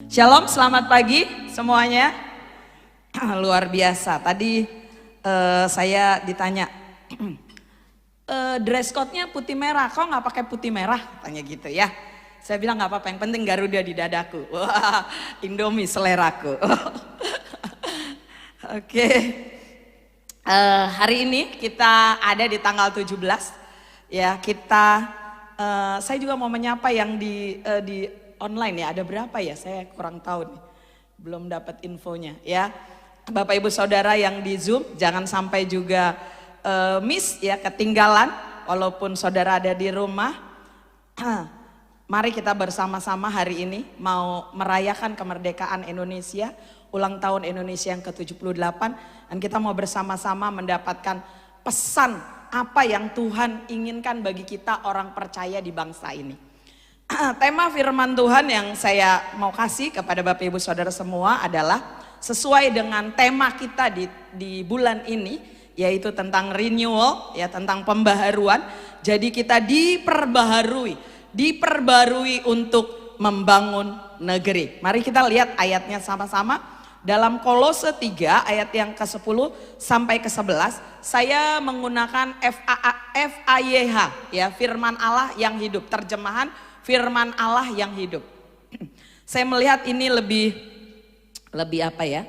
Shalom, selamat pagi semuanya. Luar biasa. Tadi saya ditanya, dress code-nya putih merah, kok nggak pakai putih merah? Tanya gitu ya. Saya bilang nggak apa-apa, yang penting Garuda di dadaku. Wah, Indomie seleraku. Oke. Hari ini kita ada di tanggal 17. Ya, saya juga mau menyapa yang di online ya, ada berapa ya? Saya kurang tahu nih, belum dapat infonya ya. Bapak Ibu Saudara yang di Zoom, jangan sampai juga miss ya, ketinggalan walaupun saudara ada di rumah. Mari kita bersama-sama hari ini mau merayakan kemerdekaan Indonesia, ulang tahun Indonesia yang ke-78, dan kita mau bersama-sama mendapatkan pesan apa yang Tuhan inginkan bagi kita orang percaya di bangsa ini. Tema firman Tuhan yang saya mau kasih kepada Bapak Ibu Saudara semua adalah sesuai dengan tema kita di bulan ini, yaitu tentang renewal, ya, tentang pembaharuan. Jadi kita diperbarui untuk membangun negeri. Mari kita lihat ayatnya sama-sama dalam Kolose 3 ayat yang ke-10 sampai ke-11. Saya menggunakan FAYH ya, firman Allah yang hidup, terjemahan firman Allah yang hidup. Saya melihat ini lebih apa ya,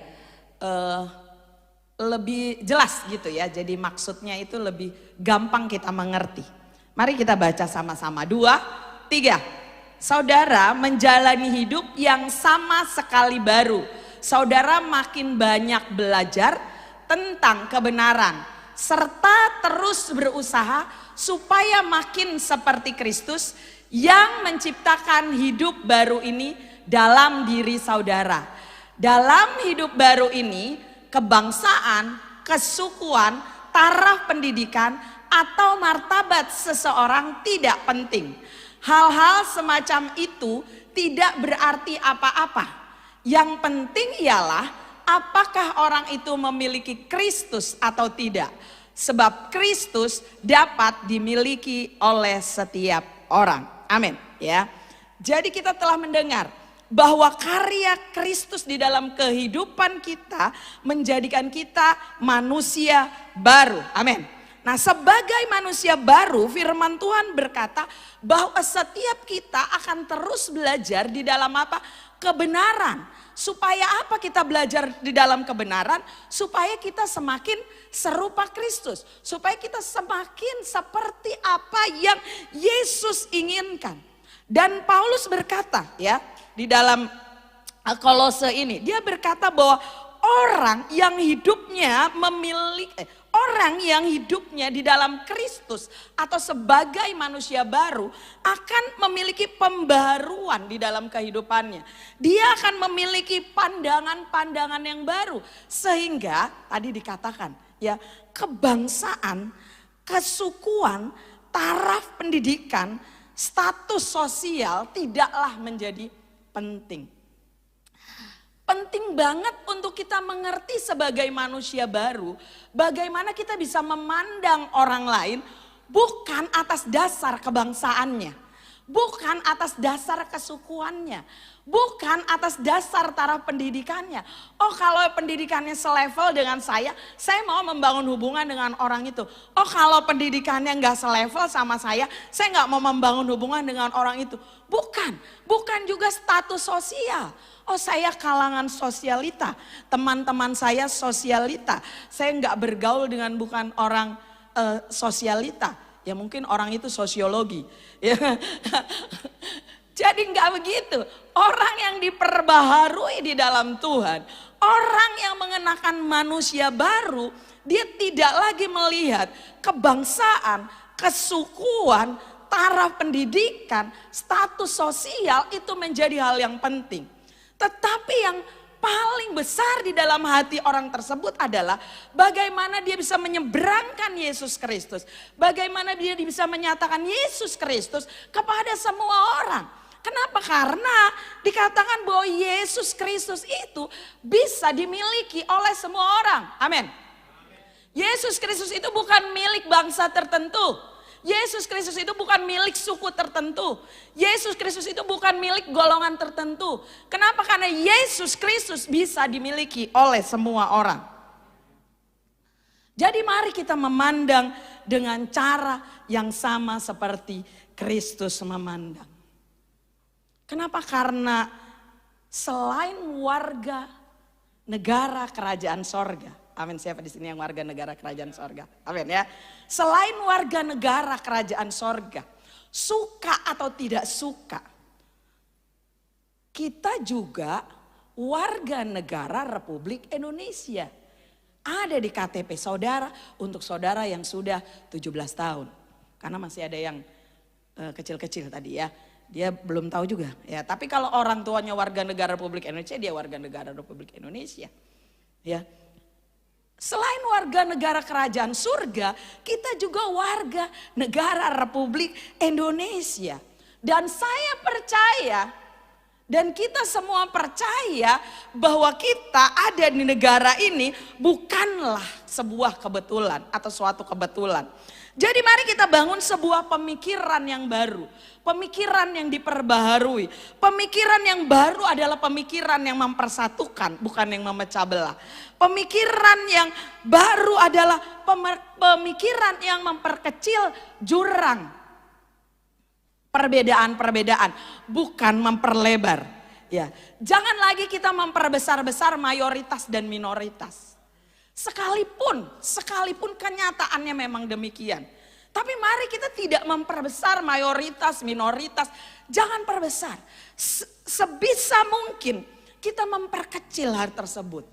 lebih jelas gitu ya. Jadi maksudnya itu lebih gampang kita mengerti. Mari kita baca sama-sama. 2, 3. Saudara menjalani hidup yang sama sekali baru. Saudara makin banyak belajar tentang kebenaran, serta terus berusaha supaya makin seperti Kristus yang menciptakan hidup baru ini dalam diri saudara. Dalam hidup baru ini, kebangsaan, kesukuan, taraf pendidikan, atau martabat seseorang tidak penting. Hal-hal semacam itu tidak berarti apa-apa. Yang penting ialah apakah orang itu memiliki Kristus atau tidak. Sebab Kristus dapat dimiliki oleh setiap orang. Amin ya. Jadi kita telah mendengar bahwa karya Kristus di dalam kehidupan kita menjadikan kita manusia baru. Amin. Nah, sebagai manusia baru, firman Tuhan berkata bahwa setiap kita akan terus belajar di dalam apa? Kebenaran. Supaya apa kita belajar di dalam kebenaran? Supaya kita semakin serupa Kristus. Supaya kita semakin seperti apa yang Yesus inginkan. Dan Paulus berkata ya, di dalam Kolose ini, dia berkata bahwa orang yang hidupnya di dalam Kristus atau sebagai manusia baru akan memiliki pembaruan di dalam kehidupannya. Dia akan memiliki pandangan-pandangan yang baru, sehingga tadi dikatakan ya, kebangsaan, kesukuan, taraf pendidikan, status sosial tidaklah menjadi penting. Penting banget untuk kita mengerti sebagai manusia baru, bagaimana kita bisa memandang orang lain bukan atas dasar kebangsaannya, bukan atas dasar kesukuannya, bukan atas dasar taraf pendidikannya. Oh, kalau pendidikannya selevel dengan saya mau membangun hubungan dengan orang itu. Oh, kalau pendidikannya nggak selevel sama saya nggak mau membangun hubungan dengan orang itu. Bukan juga status sosial. Oh, saya kalangan sosialita, teman-teman saya sosialita. Saya nggak bergaul dengan bukan orang sosialita. Ya mungkin orang itu sosiologi. Ya. Jadi nggak begitu. Orang yang diperbaharui di dalam Tuhan, orang yang mengenakan manusia baru, dia tidak lagi melihat kebangsaan, kesukuan, taraf pendidikan, status sosial itu menjadi hal yang penting. Tetapi yang paling besar di dalam hati orang tersebut adalah bagaimana dia bisa menyeberangkan Yesus Kristus. Bagaimana dia bisa menyatakan Yesus Kristus kepada semua orang. Kenapa? Karena dikatakan bahwa Yesus Kristus itu bisa dimiliki oleh semua orang. Amin. Yesus Kristus itu bukan milik bangsa tertentu. Yesus Kristus itu bukan milik suku tertentu. Yesus Kristus itu bukan milik golongan tertentu. Kenapa? Karena Yesus Kristus bisa dimiliki oleh semua orang. Jadi mari kita memandang dengan cara yang sama seperti Kristus memandang. Kenapa? Karena selain warga negara kerajaan sorga. Amin. Siapa di sini yang warga negara kerajaan sorga? Amin ya. Selain warga negara kerajaan sorga, suka atau tidak suka, kita juga warga negara Republik Indonesia. Ada di KTP saudara untuk saudara yang sudah 17 tahun. Karena masih ada yang kecil-kecil tadi ya. Dia belum tahu juga ya. Tapi kalau orang tuanya warga negara Republik Indonesia, dia warga negara Republik Indonesia. Ya. Selain warga negara kerajaan surga, kita juga warga negara Republik Indonesia. Dan saya percaya, dan kita semua percaya bahwa kita ada di negara ini bukanlah sebuah kebetulan atau suatu kebetulan. Jadi mari kita bangun sebuah pemikiran yang baru. Pemikiran yang diperbaharui. Pemikiran yang baru adalah pemikiran yang mempersatukan, bukan yang memecah belah. Pemikiran yang baru adalah pemikiran yang memperkecil jurang perbedaan-perbedaan, bukan memperlebar. Ya, jangan lagi kita memperbesar-besar mayoritas dan minoritas. Sekalipun kenyataannya memang demikian. Tapi mari kita tidak memperbesar mayoritas, minoritas. Jangan perbesar. Sebisa mungkin kita memperkecil hal tersebut.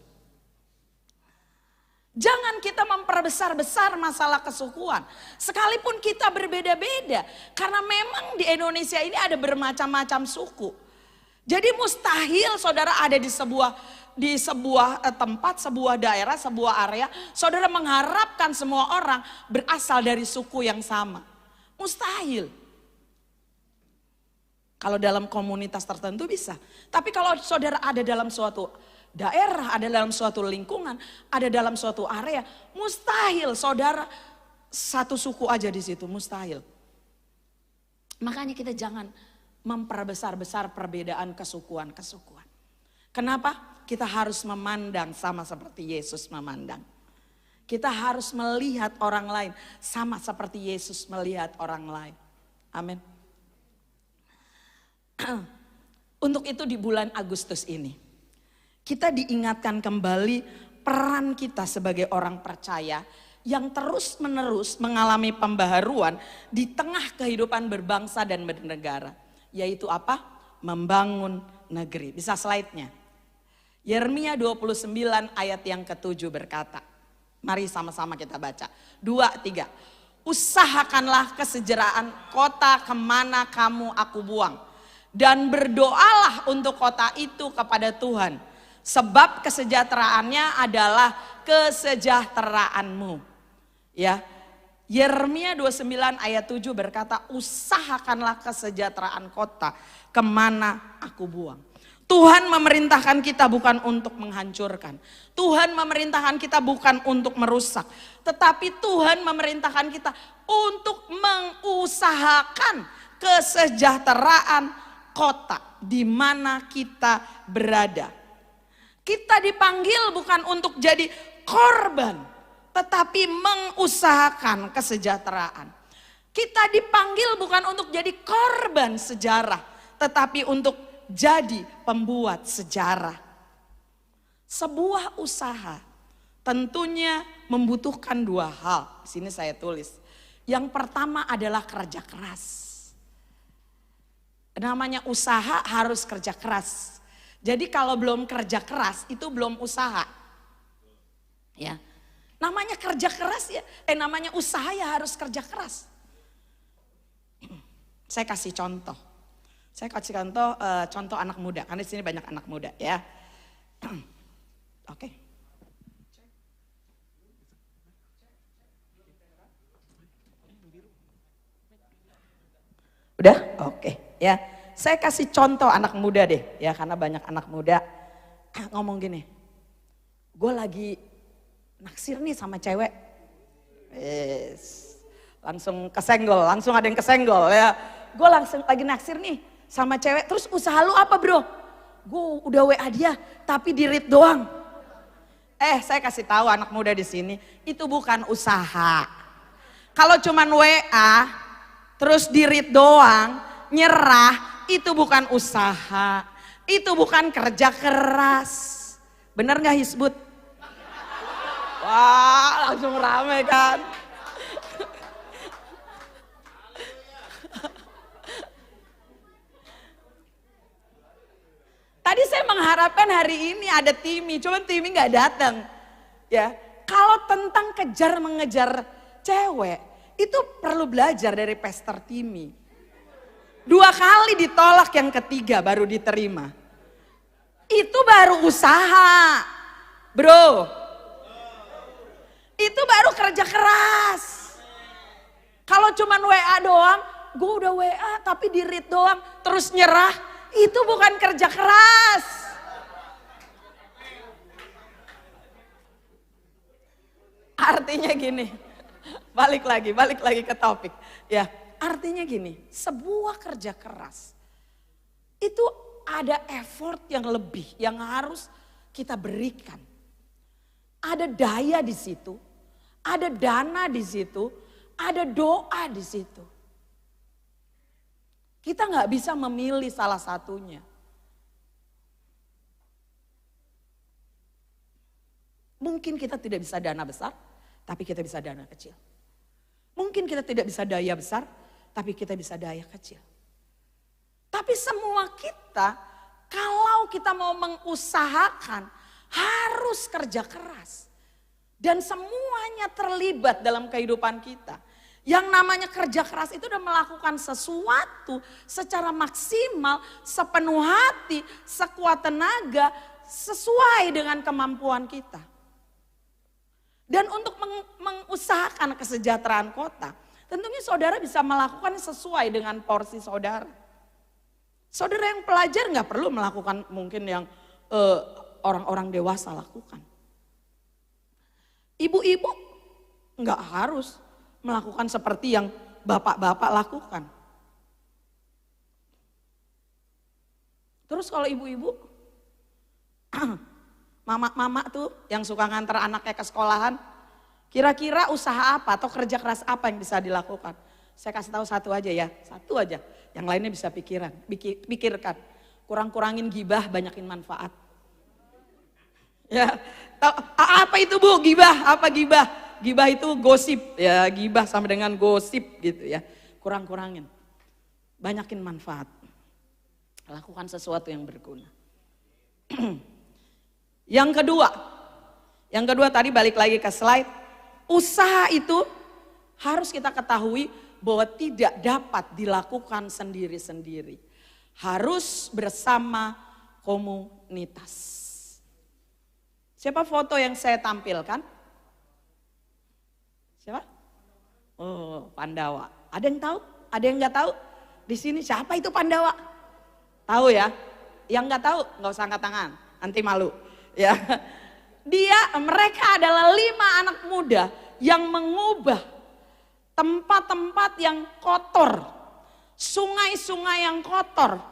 Jangan kita memperbesar-besar masalah kesukuan. Sekalipun kita berbeda-beda. Karena memang di Indonesia ini ada bermacam-macam suku. Jadi mustahil saudara ada di sebuah tempat, sebuah daerah, sebuah area, saudara mengharapkan semua orang berasal dari suku yang sama. Mustahil. Kalau dalam komunitas tertentu bisa. Tapi kalau saudara ada dalam suatu daerah, ada dalam suatu lingkungan, ada dalam suatu area, mustahil saudara satu suku aja di situ, mustahil. Makanya kita jangan memperbesar-besar perbedaan kesukuan-kesukuan. Kenapa? Kita harus memandang sama seperti Yesus memandang. Kita harus melihat orang lain sama seperti Yesus melihat orang lain. Amin. Untuk itu di bulan Agustus ini, kita diingatkan kembali peran kita sebagai orang percaya yang terus-menerus mengalami pembaharuan di tengah kehidupan berbangsa dan bernegara. Yaitu apa? Membangun negeri. Bisa slide-nya. Yeremia 29 ayat yang ke-7 berkata, mari sama-sama kita baca. 2, 3. Usahakanlah kesejahteraan kota kemana kamu aku buang. Dan berdoalah untuk kota itu kepada Tuhan. Sebab kesejahteraannya adalah kesejahteraanmu. Ya, Yeremia 29 ayat 7 berkata, usahakanlah kesejahteraan kota kemana aku buang. Tuhan memerintahkan kita bukan untuk menghancurkan. Tuhan memerintahkan kita bukan untuk merusak. Tetapi Tuhan memerintahkan kita untuk mengusahakan kesejahteraan kota di mana kita berada. Kita dipanggil bukan untuk jadi korban, tetapi mengusahakan kesejahteraan. Kita dipanggil bukan untuk jadi korban sejarah, tetapi untuk jadi pembuat sejarah. Sebuah usaha tentunya membutuhkan 2 hal. Di sini saya tulis. Yang pertama adalah kerja keras. Namanya usaha harus kerja keras. Jadi kalau belum kerja keras itu belum usaha. Ya. Namanya kerja keras ya, namanya usaha ya harus kerja keras. Saya kasih contoh. Saya kasih contoh anak muda, karena di sini banyak anak muda ya. Oke. Udah? Oke ya. Saya kasih contoh anak muda deh ya, karena banyak anak muda ngomong gini. Gue lagi naksir nih sama cewek. langsung kesenggol, langsung ada yang kesenggol ya. Gue langsung lagi naksir nih sama cewek, terus usaha lu apa bro? Gue udah WA dia, tapi di read doang. Saya kasih tahu anak muda di sini, itu bukan usaha. Kalau cuman WA, terus di read doang, nyerah, itu bukan usaha. Itu bukan kerja keras. Bener gak Hizbut? Wah, langsung rame kan. Tadi saya mengharapkan hari ini ada Timi, cuman Timi nggak datang. Ya, kalau tentang kejar mengejar cewek, itu perlu belajar dari Pastor Timi. 2 kali ditolak, yang ketiga baru diterima. Itu baru usaha, bro. Itu baru kerja keras. Kalau cuman WA doang, gue udah WA tapi di read doang, terus nyerah, itu bukan kerja keras. Artinya gini, balik lagi ke topik. Ya, artinya gini, sebuah kerja keras itu ada effort yang lebih yang harus kita berikan. Ada daya di situ, ada dana di situ, ada doa di situ. Kita nggak bisa memilih salah satunya. Mungkin kita tidak bisa dana besar, tapi kita bisa dana kecil. Mungkin kita tidak bisa daya besar, tapi kita bisa daya kecil. Tapi semua kita, kalau kita mau mengusahakan, harus kerja keras. Dan semuanya terlibat dalam kehidupan kita. Yang namanya kerja keras itu udah melakukan sesuatu secara maksimal, sepenuh hati, sekuat tenaga, sesuai dengan kemampuan kita. Dan untuk mengusahakan kesejahteraan kota, tentunya saudara bisa melakukan sesuai dengan porsi saudara. Saudara yang pelajar nggak perlu melakukan mungkin yang orang-orang dewasa lakukan. Ibu-ibu nggak harus melakukan seperti yang bapak-bapak lakukan. Terus kalau ibu-ibu, mama-mama tuh yang suka ngantar anaknya ke sekolahan, kira-kira usaha apa atau kerja keras apa yang bisa dilakukan? Saya kasih tahu satu aja ya, satu aja. Yang lainnya bisa pikirkan. Kurang-kurangin gibah, banyakin manfaat. Ya, apa itu Bu? Gibah, apa gibah? Gibah itu gosip, ya gibah sama dengan gosip gitu ya. Kurang-kurangin, banyakin manfaat. Lakukan sesuatu yang berguna. Yang kedua tadi balik lagi ke slide. Usaha itu harus kita ketahui bahwa tidak dapat dilakukan sendiri-sendiri. Harus bersama komunitas. Siapa foto yang saya tampilkan? Siapa? Oh, Pandawa. Ada yang tahu? Ada yang nggak tahu? Di sini siapa itu Pandawa? Tahu ya? Yang nggak tahu nggak usah angkat tangan, nanti malu. Ya, mereka adalah 5 anak muda yang mengubah tempat-tempat yang kotor, sungai-sungai yang kotor.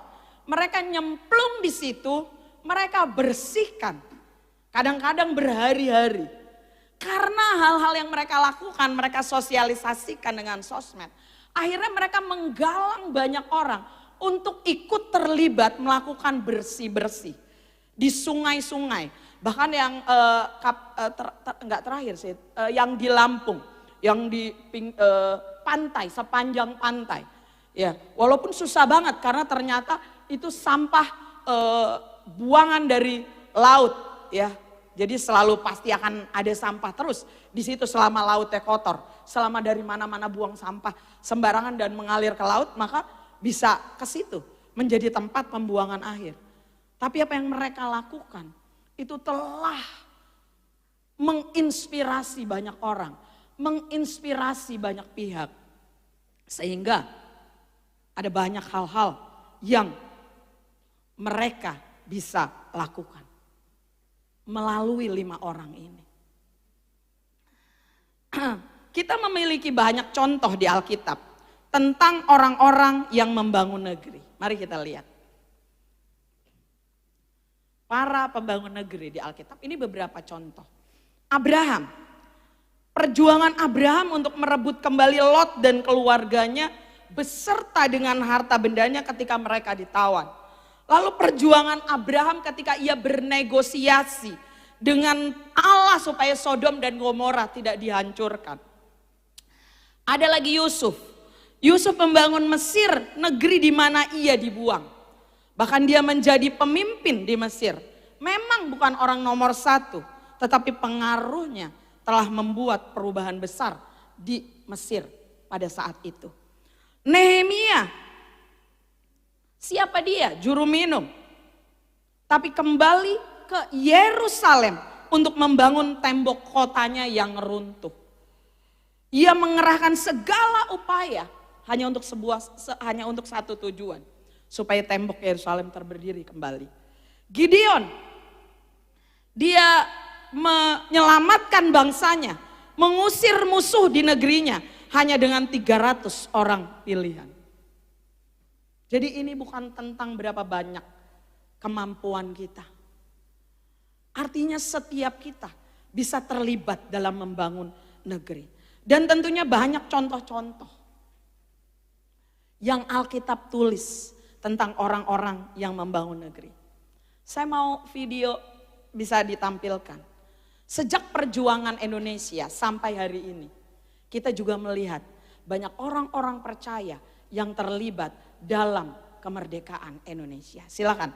Mereka nyemplung di situ, mereka bersihkan. Kadang-kadang berhari-hari. Karena hal-hal yang mereka lakukan, mereka sosialisasikan dengan sosmed. Akhirnya mereka menggalang banyak orang untuk ikut terlibat melakukan bersih-bersih di sungai-sungai. Bahkan yang enggak terakhir sih, yang di Lampung, yang di pantai, sepanjang pantai. Ya, walaupun susah banget karena ternyata itu sampah buangan dari laut, ya. Jadi selalu pasti akan ada sampah terus di situ selama lautnya kotor. Selama dari mana-mana buang sampah sembarangan dan mengalir ke laut, maka bisa ke situ menjadi tempat pembuangan akhir. Tapi apa yang mereka lakukan itu telah menginspirasi banyak orang, menginspirasi banyak pihak. Sehingga ada banyak hal-hal yang mereka bisa lakukan melalui 5 orang ini. kita memiliki banyak contoh di Alkitab tentang orang-orang yang membangun negeri. Mari kita lihat. Para pembangun negeri di Alkitab, ini beberapa contoh. Abraham, perjuangan Abraham untuk merebut kembali Lot dan keluarganya beserta dengan harta bendanya ketika mereka ditawan. Lalu perjuangan Abraham ketika ia bernegosiasi dengan Allah supaya Sodom dan Gomora tidak dihancurkan. Ada lagi Yusuf. Yusuf membangun Mesir, negeri di mana ia dibuang. Bahkan dia menjadi pemimpin di Mesir. Memang bukan orang nomor satu, tetapi pengaruhnya telah membuat perubahan besar di Mesir pada saat itu. Nehemia, siapa dia? Juru minum. Tapi kembali ke Yerusalem untuk membangun tembok kotanya yang runtuh. Ia mengerahkan segala upaya hanya untuk satu tujuan, supaya tembok Yerusalem terberdiri kembali. Gideon, dia menyelamatkan bangsanya, mengusir musuh di negerinya hanya dengan 300 orang pilihan. Jadi ini bukan tentang berapa banyak kemampuan kita. Artinya setiap kita bisa terlibat dalam membangun negeri. Dan tentunya banyak contoh-contoh yang Alkitab tulis tentang orang-orang yang membangun negeri. Saya mau video bisa ditampilkan. Sejak perjuangan Indonesia sampai hari ini, kita juga melihat banyak orang-orang percaya yang terlibat dalam kemerdekaan Indonesia. Silakan.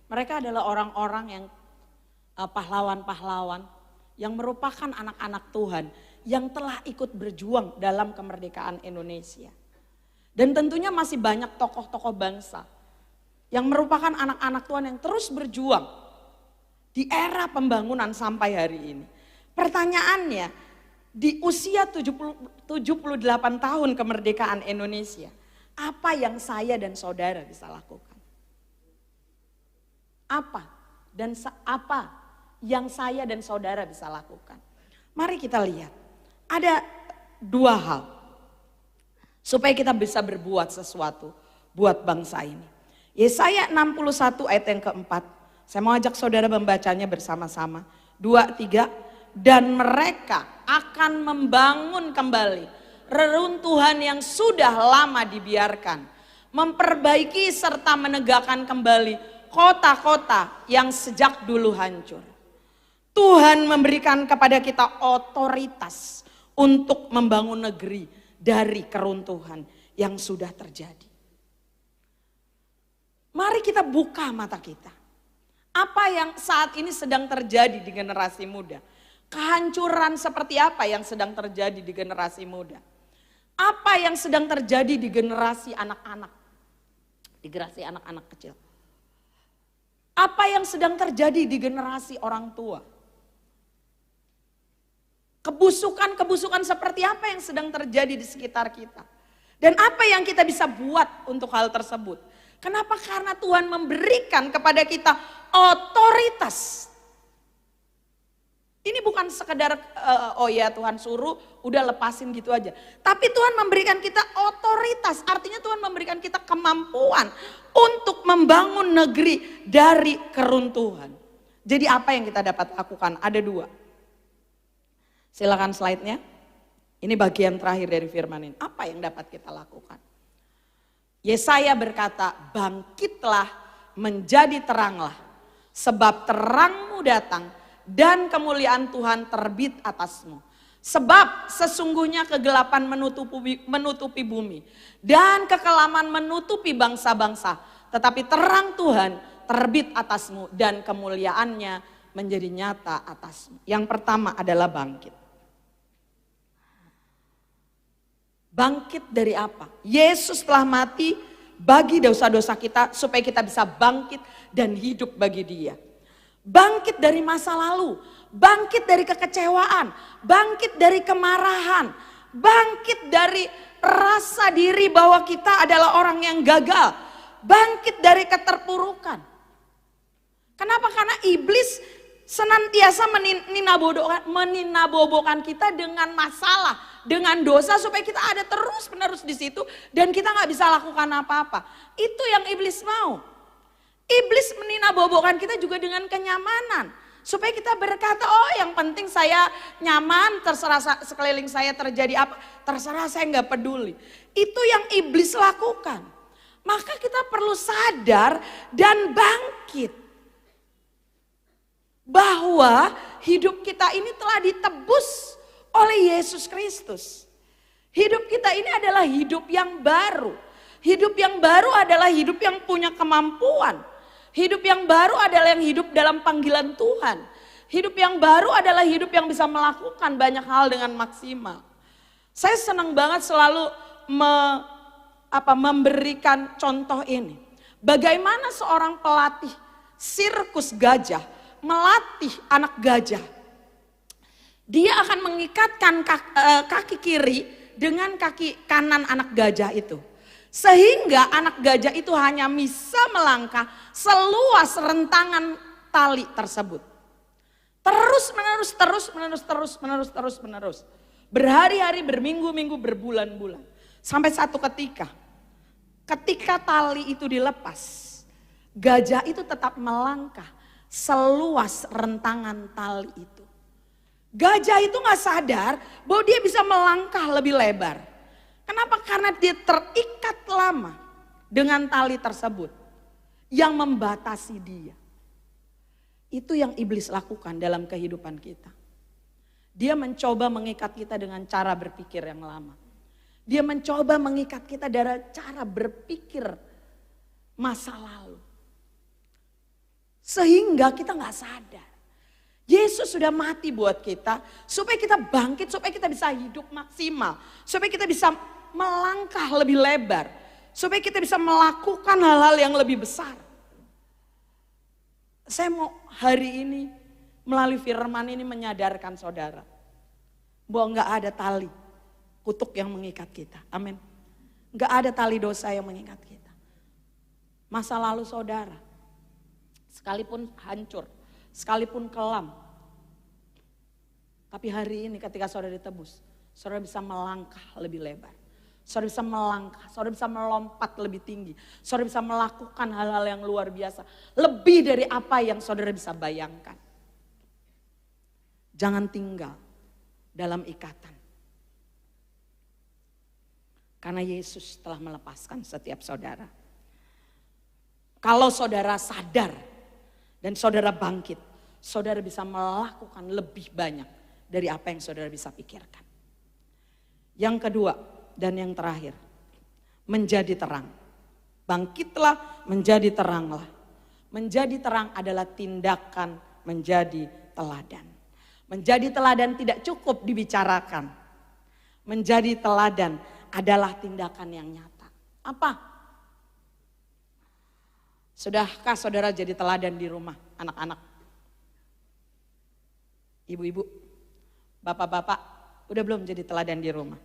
Mereka adalah orang-orang yang pahlawan-pahlawan yang merupakan anak-anak Tuhan yang telah ikut berjuang dalam kemerdekaan Indonesia. Dan tentunya masih banyak tokoh-tokoh bangsa yang merupakan anak-anak Tuhan yang terus berjuang di era pembangunan sampai hari ini. Pertanyaannya, di usia 78 tahun kemerdekaan Indonesia, apa yang saya dan saudara bisa lakukan? Apa yang saya dan saudara bisa lakukan? Mari kita lihat. Ada dua hal supaya kita bisa berbuat sesuatu buat bangsa ini. Yesaya 61 ayat yang keempat. Saya mau ajak saudara membacanya bersama-sama. 2, 3. Dan mereka akan membangun kembali reruntuhan yang sudah lama dibiarkan. Memperbaiki serta menegakkan kembali kota-kota yang sejak dulu hancur. Tuhan memberikan kepada kita otoritas untuk membangun negeri dari keruntuhan yang sudah terjadi. Mari kita buka mata kita. Apa yang saat ini sedang terjadi di generasi muda? Kehancuran seperti apa yang sedang terjadi di generasi muda? Apa yang sedang terjadi di generasi anak-anak? Di generasi anak-anak kecil. Apa yang sedang terjadi di generasi orang tua? Kebusukan-kebusukan seperti apa yang sedang terjadi di sekitar kita. Dan apa yang kita bisa buat untuk hal tersebut. Kenapa? Karena Tuhan memberikan kepada kita otoritas. Ini bukan sekedar oh ya Tuhan suruh udah lepasin gitu aja. Tapi Tuhan memberikan kita otoritas. Artinya Tuhan memberikan kita kemampuan untuk membangun negeri dari keruntuhan. Jadi apa yang kita dapat lakukan? Ada 2. Silakan slide-nya. Ini bagian terakhir dari firman ini. Apa yang dapat kita lakukan? Yesaya berkata, bangkitlah menjadi teranglah. Sebab terangmu datang dan kemuliaan Tuhan terbit atasmu. Sebab sesungguhnya kegelapan menutupi bumi. Dan kekelaman menutupi bangsa-bangsa. Tetapi terang Tuhan terbit atasmu dan kemuliaannya menjadi nyata atasmu. Yang pertama adalah bangkit. Bangkit dari apa? Yesus telah mati bagi dosa-dosa kita supaya kita bisa bangkit dan hidup bagi Dia. Bangkit dari masa lalu, bangkit dari kekecewaan, bangkit dari kemarahan, bangkit dari rasa diri bahwa kita adalah orang yang gagal, bangkit dari keterpurukan. Kenapa? Karena iblis senantiasa meninabobokan kita dengan masalah, dengan dosa supaya kita ada terus menerus di situ dan kita nggak bisa lakukan apa-apa. Itu yang iblis mau. Iblis meninabobokan kita juga dengan kenyamanan supaya kita berkata, oh yang penting saya nyaman, terserah sekeliling saya terjadi apa, terserah saya nggak peduli. Itu yang iblis lakukan. Maka kita perlu sadar dan bangkit. Bahwa hidup kita ini telah ditebus oleh Yesus Kristus. Hidup kita ini adalah hidup yang baru. Hidup yang baru adalah hidup yang punya kemampuan. Hidup yang baru adalah yang hidup dalam panggilan Tuhan. Hidup yang baru adalah hidup yang bisa melakukan banyak hal dengan maksimal. Saya senang banget selalu memberikan contoh ini. Bagaimana seorang pelatih sirkus gajah melatih anak gajah. Dia akan mengikatkan kaki kiri dengan kaki kanan anak gajah itu. Sehingga anak gajah itu hanya bisa melangkah seluas rentangan tali tersebut. Terus menerus. Berhari-hari, berminggu-minggu, berbulan-bulan. Sampai satu ketika tali itu dilepas, gajah itu tetap melangkah seluas rentangan tali itu. Gajah itu gak sadar bahwa dia bisa melangkah lebih lebar. Kenapa? Karena dia terikat lama dengan tali tersebut yang membatasi dia. Itu yang iblis lakukan dalam kehidupan kita. Dia mencoba mengikat kita dengan cara berpikir yang lama. Dia mencoba mengikat kita dengan cara berpikir masa lalu. Sehingga kita gak sadar. Yesus sudah mati buat kita supaya kita bangkit, supaya kita bisa hidup maksimal. Supaya kita bisa melangkah lebih lebar. Supaya kita bisa melakukan hal-hal yang lebih besar. Saya mau hari ini melalui firman ini menyadarkan saudara. Bahwa gak ada tali kutuk yang mengikat kita. Amin. Gak ada tali dosa yang mengikat kita. Masa lalu saudara, sekalipun hancur, sekalipun kelam. Tapi hari ini ketika saudara ditebus, saudara bisa melangkah lebih lebar. Saudara bisa melangkah, saudara bisa melompat lebih tinggi. Saudara bisa melakukan hal-hal yang luar biasa. Lebih dari apa yang saudara bisa bayangkan. Jangan tinggal dalam ikatan. Karena Yesus telah melepaskan setiap saudara. Kalau saudara sadar dan saudara bangkit, saudara bisa melakukan lebih banyak dari apa yang saudara bisa pikirkan. Yang kedua dan yang terakhir, menjadi terang. Bangkitlah, menjadi teranglah. Menjadi terang adalah tindakan menjadi teladan. Menjadi teladan tidak cukup dibicarakan. Menjadi teladan adalah tindakan yang nyata. Apa? Sudahkah saudara jadi teladan di rumah anak-anak? Ibu-ibu, Bapak-bapak, udah belum jadi teladan di rumah?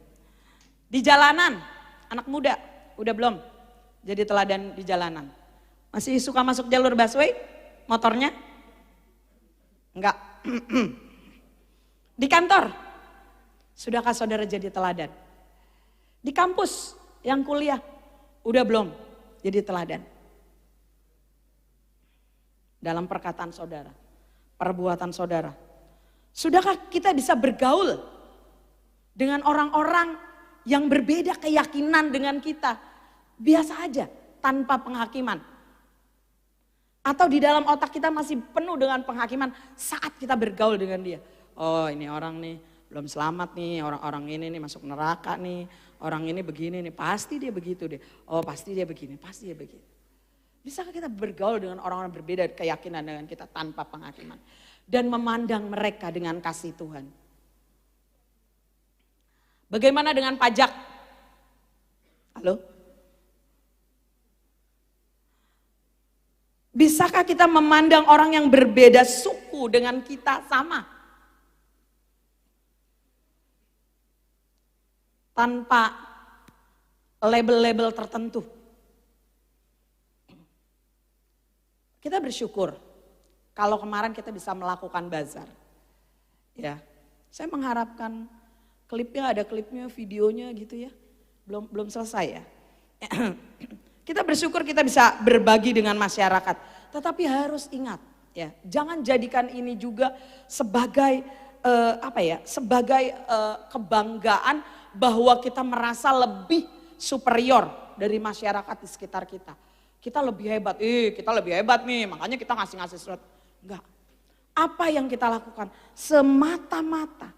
Di jalanan, anak muda, udah belum jadi teladan di jalanan? Masih suka masuk jalur busway motornya? Enggak. Di kantor, sudahkah saudara jadi teladan? Di kampus yang kuliah, udah belum jadi teladan? Dalam perkataan saudara, perbuatan saudara, sudahkah kita bisa bergaul dengan orang-orang yang berbeda keyakinan dengan kita? Biasa aja, tanpa penghakiman. Atau di dalam otak kita masih penuh dengan penghakiman saat kita bergaul dengan dia. Oh, ini orang nih belum selamat nih, orang-orang ini nih masuk neraka nih, orang ini begini nih, pasti dia begitu deh. Oh, pasti dia begini, pasti dia begitu. Bisakah kita bergaul dengan orang-orang berbeda keyakinan dengan kita tanpa penghakiman? Dan memandang mereka dengan kasih Tuhan. Bagaimana dengan pajak? Halo? Bisakah kita memandang orang yang berbeda suku dengan kita sama? Tanpa label-label tertentu. Kita bersyukur kalau kemarin kita bisa melakukan bazar. Ya, saya mengharapkan klipnya, ada klipnya, videonya gitu ya. Belum selesai ya. Kita bersyukur kita bisa berbagi dengan masyarakat. Tetapi harus ingat ya, jangan jadikan ini juga sebagai sebagai kebanggaan bahwa kita merasa lebih superior dari masyarakat di sekitar kita. Kita lebih hebat, kita lebih hebat nih, makanya kita ngasih sesuatu. Enggak. Apa yang kita lakukan semata-mata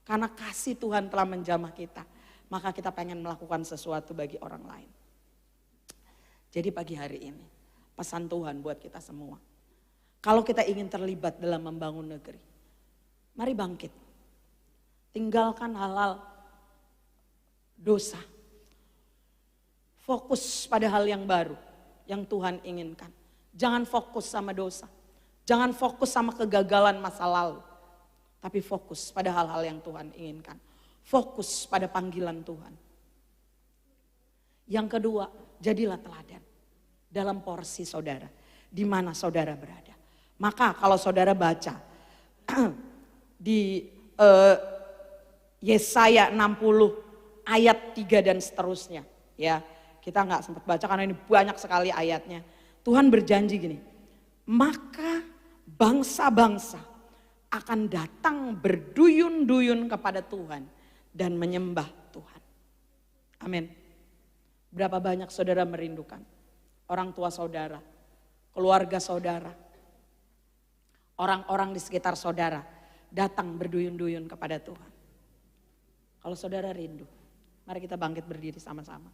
karena kasih Tuhan telah menjamah kita, maka kita pengen melakukan sesuatu bagi orang lain. Jadi pagi hari ini, pesan Tuhan buat kita semua. Kalau kita ingin terlibat dalam membangun negeri, mari bangkit. Tinggalkan hal-hal dosa. Fokus pada hal yang baru yang Tuhan inginkan. Jangan fokus sama dosa. Jangan fokus sama kegagalan masa lalu. Tapi fokus pada hal-hal yang Tuhan inginkan. Fokus pada panggilan Tuhan. Yang kedua, jadilah teladan dalam porsi saudara. Di mana saudara berada. Maka kalau saudara baca di Yesaya 60 ayat 3 dan seterusnya. Ya, kita nggak sempat baca karena ini banyak sekali ayatnya. Tuhan berjanji gini, maka bangsa-bangsa akan datang berduyun-duyun kepada Tuhan dan menyembah Tuhan. Amin. Berapa banyak saudara merindukan orang tua saudara, keluarga saudara, orang-orang di sekitar saudara datang berduyun-duyun kepada Tuhan. Kalau saudara rindu, mari kita bangkit berdiri sama-sama.